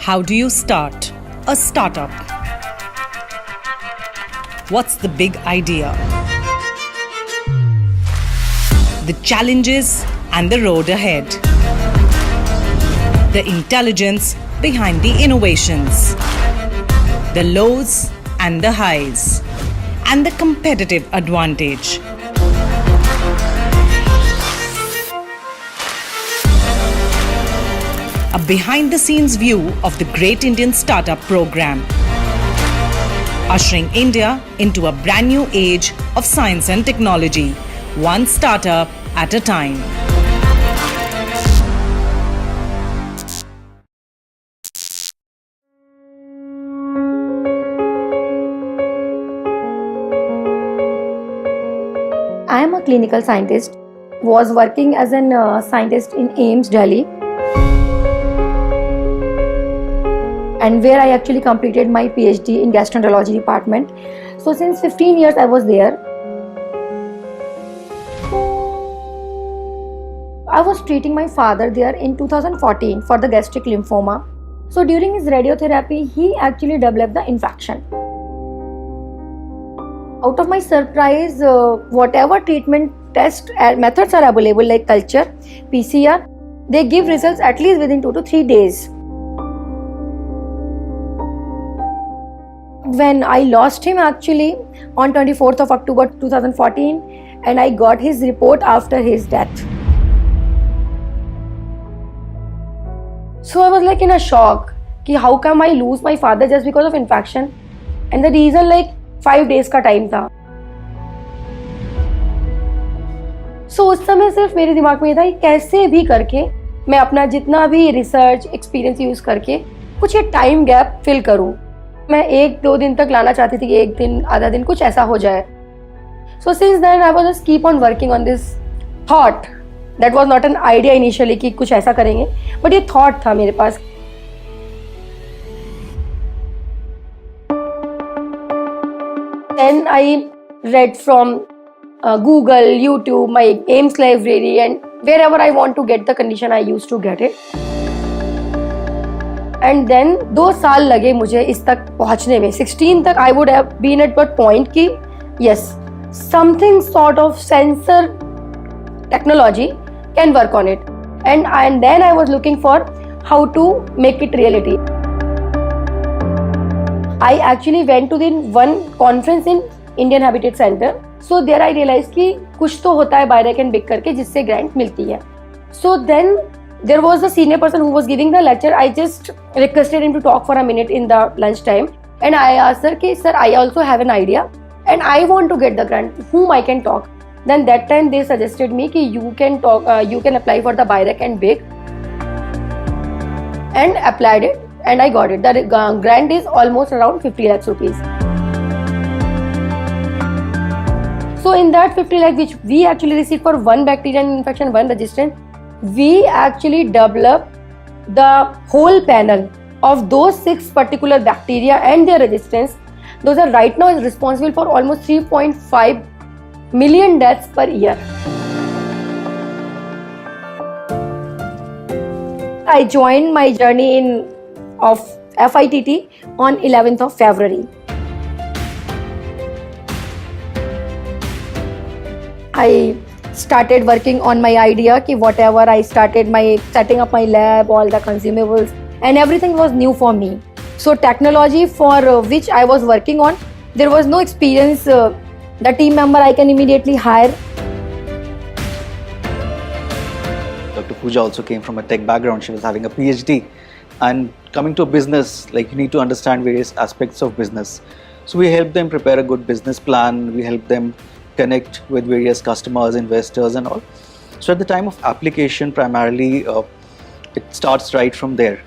How do you start a startup? What's the big idea? The challenges and the road ahead. The intelligence behind the innovations. The lows and the highs. And the competitive advantage. A behind-the-scenes view of the Great Indian Startup Program, ushering India into a brand new age of science and technology, one startup at a time. I am a clinical scientist, was working as a scientist in AIIMS, Delhi, and where I actually completed my PhD in gastroenterology department. So since 15 years I was there. I was treating my father there in 2014 for the gastric lymphoma. So during his radiotherapy, he actually developed the infection. Out of my surprise, whatever treatment test methods are available like culture, PCR, they give results at least within 2 to 3 days. When I lost him actually on 24th of October 2014, and I got his report after his death. So I was like in a shock कि how come I lose my father just because of infection, and the reason like 5 days का time था. So उस समय सिर्फ मेरे दिमाग में ये था कि कैसे भी करके मैं अपना जितना भी रिसर्च एक्सपीरियंस यूज करके कुछ ये टाइम गैप फिल करूँ. मैं 1-2 दिन तक लाना चाहती थी कि 1 दिन आधा दिन कुछ ऐसा हो जाए. So since then I was just keep on working on this thought. That was not an idea initially कि कुछ ऐसा करेंगे, but ये thought था मेरे पास. Then I read from Google, YouTube, my AIIMS library, and wherever I want to get the condition I used to get it. And then 2 साल लगे मुझे इस तक पहुंचने में. 16 तक I would have been at that point कि yes, something sort of sensor technology can work on it. And then I was looking for how to make it reality. I actually went to the one conference in Indian Habitat Center. So there I realized कि कुछ तो होता है बायरेक and big करके जिससे grant मिलती है. So then there was a senior person who was giving the lecture. I just requested him to talk for a minute in the lunch time, and I asked her कि sir, I also have an idea and I want to get the grant. Whom I can talk? Then that time they suggested me कि you can talk, you can apply for the BIRAC and BIG, and applied it, and I got it. The grant is almost around 50 lakhs rupees. So in that 50 lakh which we actually received for one bacterial infection, one resistant, we actually developed the whole panel of those 6 particular bacteria and their resistance. Those are right now is responsible for almost 3.5 million deaths per year. I joined my journey of FITT on 11th of February. I started working on my idea कि whatever I started my setting up my lab, all the consumables, and everything was new for me. So technology for which I was working on, there was no experience. The team member I can immediately hire. Dr. Pooja also came from a tech background. She was having a PhD, and coming to a business, like you need to understand various aspects of business. So we help them prepare a good business plan. We help them connect with various customers, investors and all. So at the time of application, primarily it starts right from there.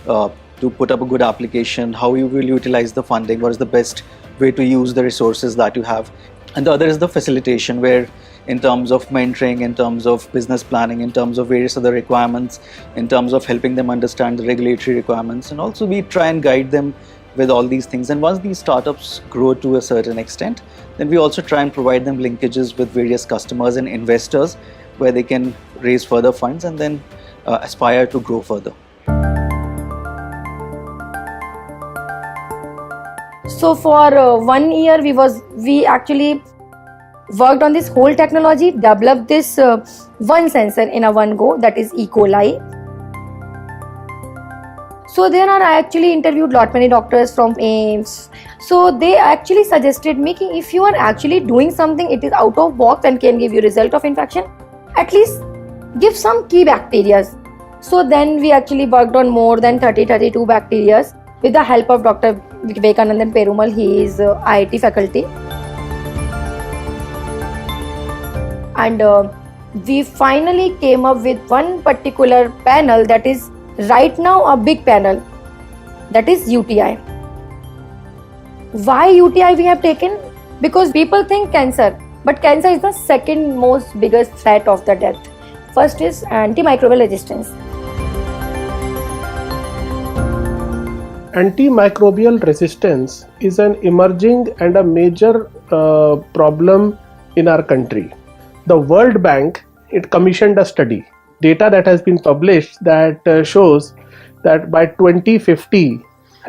To put up a good application, how you will utilize the funding, what is the best way to use the resources that you have. And the other is the facilitation, where in terms of mentoring, in terms of business planning, in terms of various other requirements, in terms of helping them understand the regulatory requirements, and also we try and guide them with all these things. And once these startups grow to a certain extent, then we also try and provide them linkages with various customers and investors where they can raise further funds and then aspire to grow further. So for 1 year we actually worked on this whole technology, developed this one sensor in a one go, that is E. coli. So there are, I actually interviewed lot many doctors from AIIMS. So they actually suggested me कि if you are actually doing something, it is out of box and can give you result of infection, at least give some key bacteria. So then we actually worked on more than 32 bacteria with the help of Dr. Vivekanandan Perumal. He is IIT faculty. And we finally came up with one particular panel that is right now a big panel, that is UTI. Why UTI we have taken? Because people think cancer, but cancer is the second most biggest threat of the death. First is antimicrobial resistance. Antimicrobial resistance is an emerging and a major problem in our country. The World Bank, it commissioned a study, data that has been published that shows that by 2050,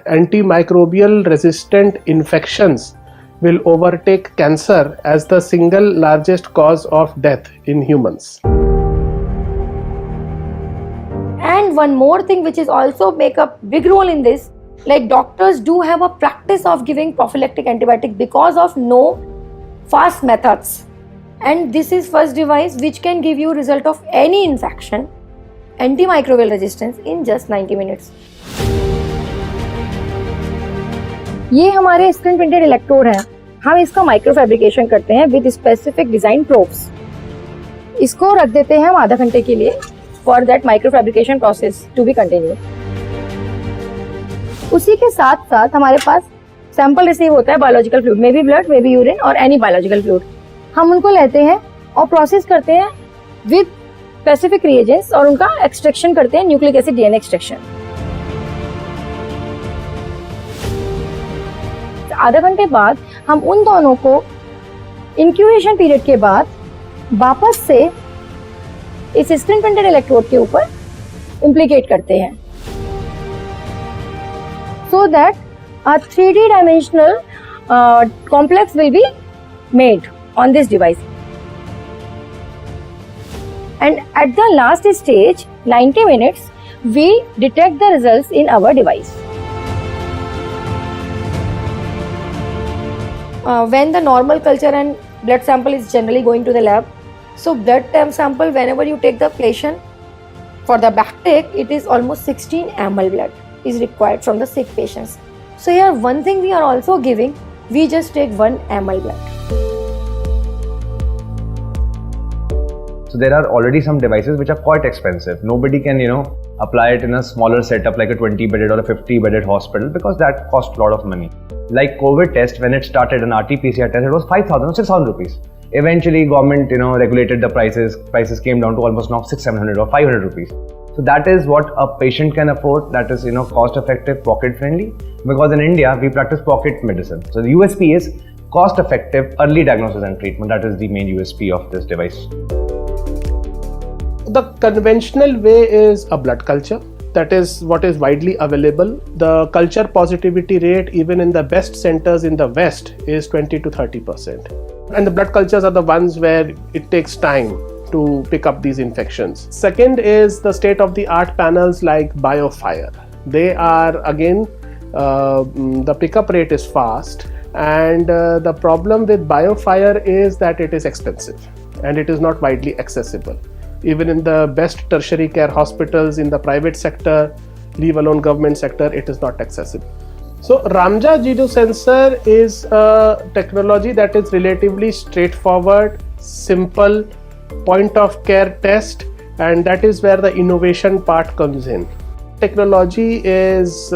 antimicrobial resistant infections will overtake cancer as the single largest cause of death in humans. And one more thing which is also make a big role in this, like doctors do have a practice of giving prophylactic antibiotic because of no fast methods. And this is first device which can give you result of any infection, antimicrobial resistance in just 90 minutes. ये हमारे screen printed electrode हैं. हम इसका micro fabrication करते हैं with specific design probes. इसको रख देते हैं हम आधा घंटे के लिए for that micro fabrication process to be continue. उसी के साथ साथ हमारे पास सैंपल रिसीव होता है biological fluid, may be blood, may be urine और एनी बायोलॉजिकल फ्लूइड. हम उनको लेते हैं और प्रोसेस करते हैं विद स्पेसिफिक रिएजेंट्स और उनका एक्सट्रैक्शन करते हैं, न्यूक्लिक एसिड डीएनए एक्सट्रैक्शन. आधा घंटे बाद हम उन दोनों को इंक्यूबेशन पीरियड के बाद वापस से इस स्क्रीन प्रिंटेड इलेक्ट्रोड के ऊपर इम्प्लीकेट करते हैं, so that a 3D dimensional complex will be made on this device. And at the last stage, 90 minutes, we detect the results in our device. When the normal culture and blood sample is generally going to the lab, so blood sample, whenever you take the patient for the backtake, it is almost 16 ml blood is required from the sick patients. So here one thing we are also giving, we just take 1 ml blood. So there are already some devices which are quite expensive. Nobody can, apply it in a smaller setup like a 20-bedded or a 50-bedded hospital because that costs a lot of money. Like COVID test, when it started, an RT-PCR test, it was 5,000 or 6,000 rupees. Eventually, government, regulated the prices. Prices came down to almost now 600-700 or 500 rupees. So that is what a patient can afford. That is, cost-effective, pocket-friendly. Because in India, we practice pocket medicine. So the USP is cost-effective, early diagnosis and treatment. That is the main USP of this device. The conventional way is a blood culture. That is what is widely available. The culture positivity rate, even in the best centers in the West, is 20 to 30%. And the blood cultures are the ones where it takes time to pick up these infections. Second is the state-of-the-art panels like BioFire. They are, again, the pickup rate is fast, and the problem with BioFire is that it is expensive and it is not widely accessible. Even in the best tertiary care hospitals in the private sector, leave alone government sector, it is not accessible. So Ramja Genosensor is a technology that is relatively straightforward, simple, point of care test, and that is where the innovation part comes in. Technology is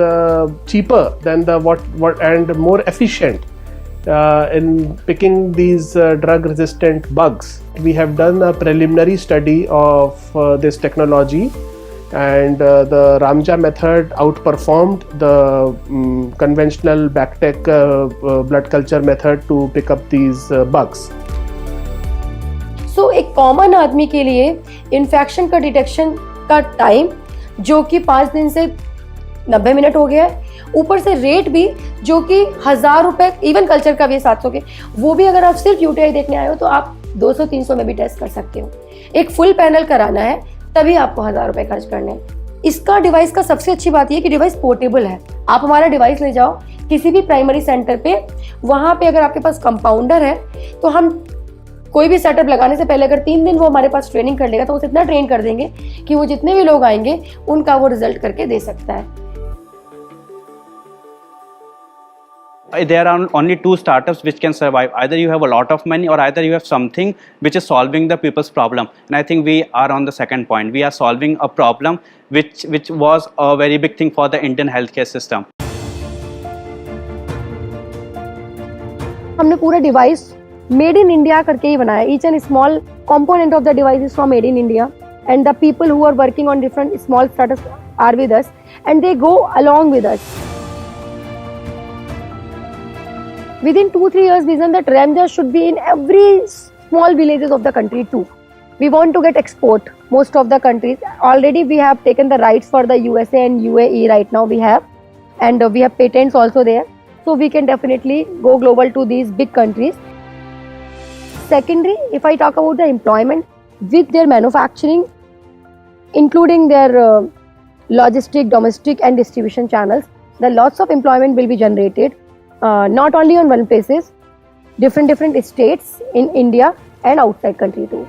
cheaper than and more efficient in picking these drug resistant bugs. We have done a preliminary study of this technology, and the Ramja method outperformed the conventional backtec blood culture method to pick up these bugs. So एक common आदमी के लिए infection का detection का time जो कि 5 दिन से 90 मिनट हो गया है, ऊपर से रेट भी जो कि 1000 रुपए, इवन कल्चर का भी 700 के, वो भी अगर आप सिर्फ यूटीआई देखने आए हो तो आप 200-300 में भी टेस्ट कर सकते हो। एक फुल पैनल कराना है तभी आपको 1000 रुपए खर्च करने हैं। इसका डिवाइस का सबसे अच्छी बात यह कि डिवाइस पोर्टेबल है। आप हमारा डिवाइस ले जाओ किसी भी प्राइमरी सेंटर पे, वहां पे अगर आपके पास कंपाउंडर है तो हम कोई भी सेटअप लगाने से पहले अगर 3 दिन वो हमारे पास ट्रेनिंग कर लेगा तो उसे इतना ट्रेन कर देंगे कि वो जितने भी लोग आएंगे उनका वो रिजल्ट करके दे सकता है। There are only two startups which can survive. Either you have a lot of money or either you have something which is solving the people's problem. And I think we are on the second point. We are solving a problem which was a very big thing for the Indian healthcare system. हमने पूरा device made in India करके ही बनाया। Each and small component of the device is from made in India, and the people who are working on different small startups are with us, and they go along with us. Within 2-3 years vision that Ramjas should be in every small villages of the country too. We want to get export most of the countries. Already we have taken the rights for the USA and UAE right now we have, and we have patents also there. So we can definitely go global to these big countries. Secondary, if I talk about the employment with their manufacturing, including their logistic, domestic and distribution channels, the lots of employment will be generated. Not only on one places, different states in India and outside country too.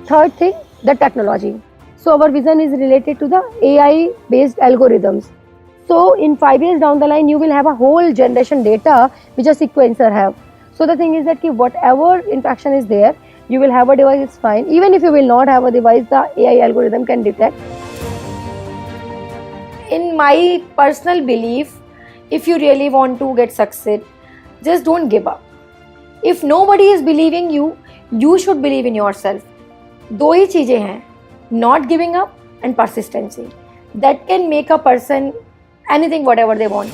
Third thing, the technology. So our vision is related to the AI based algorithms. So in 5 years down the line, you will have a whole generation data which a sequencer have. So the thing is that whatever infection is there, you will have a device, it's fine. Even if you will not have a device, the AI algorithm can detect. In my personal belief, if you really want to get success, just don't give up. If nobody is believing you, you should believe in yourself. दो ही चीजें हैं, not giving up and persistency. That can make a person anything whatever they want.